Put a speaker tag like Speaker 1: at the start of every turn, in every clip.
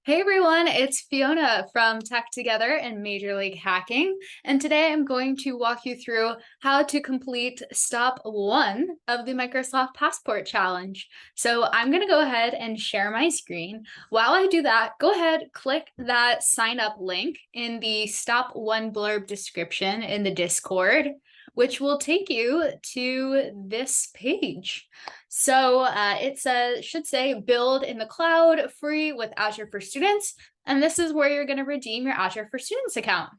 Speaker 1: Hey everyone, it's Fiona from Tech Together and Major League Hacking, and today I'm going to walk you through how to complete step 1 of the Microsoft Passport Challenge. So I'm going to go ahead and share my screen. While I do that, go ahead, click that sign up link in the step 1 blurb description in the Discord, which will take you to this page. So it should say build in the cloud free with Azure for Students. And this is where you're going to redeem your Azure for Students account.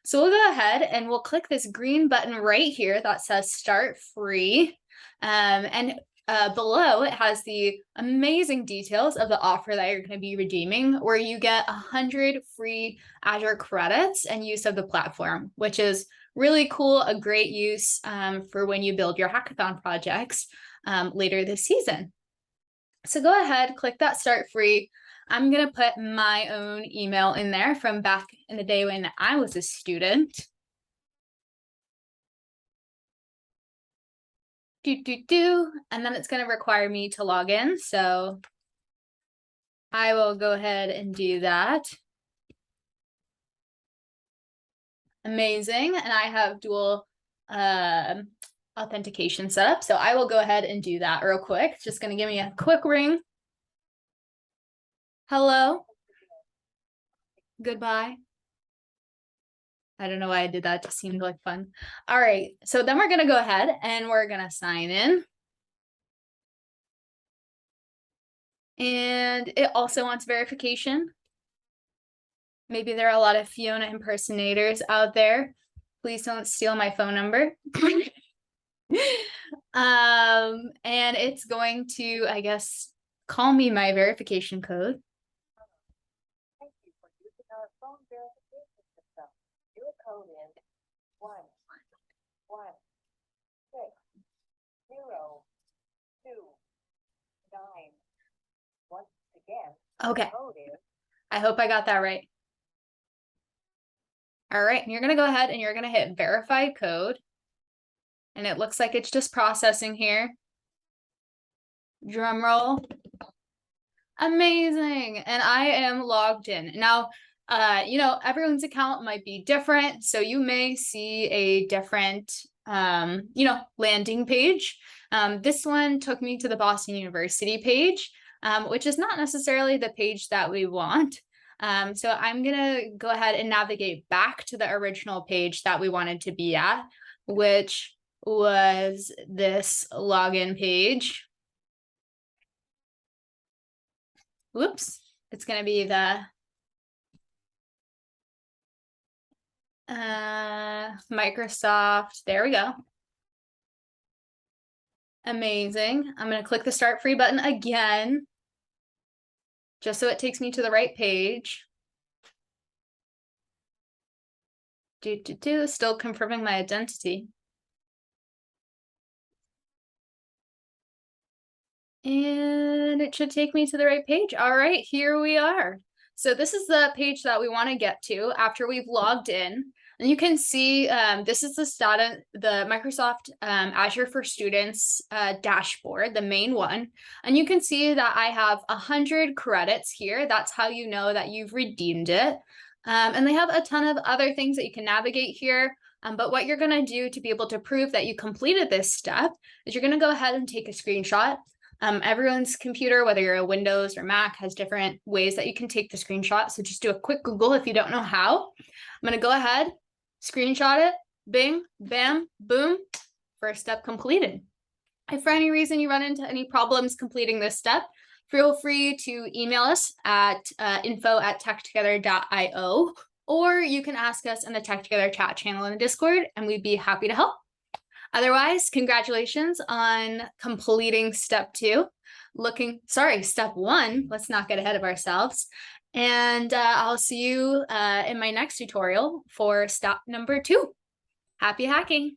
Speaker 1: So we'll go ahead and we'll click this green button right here that says start free. Below it has the amazing details of the offer that you're going to be redeeming, where you get 100 free Azure credits and use of the platform, which is really cool, a great use for when you build your hackathon projects later this season. So go ahead, click that start free. I'm going to put my own email in there from back in the day when I was a student. And then it's going to require me to log in. So I will go ahead and do that. Amazing. And I have dual authentication set up. So I will go ahead and do that real quick. It's just going to give me a quick ring. Hello. Goodbye. I don't know why I did that. It just seemed like fun. All right. So then we're going to go ahead and we're going to sign in. And it also wants verification. Maybe there are a lot of Fiona impersonators out there. Please don't steal my phone number. And it's going to, I guess, call me my verification code.
Speaker 2: Thank you for using our phone verification system. Your code is 116029. Once again,
Speaker 1: Okay.
Speaker 2: the code is.
Speaker 1: I hope I got that right. All right, and you're going to go ahead and you're going to hit verify code. And it looks like it's just processing here. Drum roll. Amazing. And I am logged in. Now, everyone's account might be different. So you may see a different, landing page. This one took me to the Boston University page, which is not necessarily the page that we want. So I'm going to go ahead and navigate back to the original page that we wanted to be at, which was this login page. Whoops, it's going to be the Microsoft. There we go. Amazing. I'm going to click the start free button again, just so it takes me to the right page. Still confirming my identity. And it should take me to the right page. All right, here we are. So this is the page that we want to get to after we've logged in. And you can see this is the status, the Microsoft Azure for Students dashboard, the main one. And you can see that I have 100 credits here. That's how you know that you've redeemed it. And they have a ton of other things that you can navigate here. But what you're going to do to be able to prove that you completed this step is you're going to go ahead and take a screenshot. Everyone's computer, whether you're a Windows or Mac, has different ways that you can take the screenshot. So just do a quick Google if you don't know how. I'm going to go ahead, screenshot it, bing, bam, boom, first step completed. If for any reason you run into any problems completing this step, feel free to email us at info@techtogether.io, or you can ask us in the Tech Together chat channel in the Discord, and we'd be happy to help. Otherwise, congratulations on completing step 1. Let's not get ahead of ourselves. And I'll see you in my next tutorial for step number 2. Happy hacking.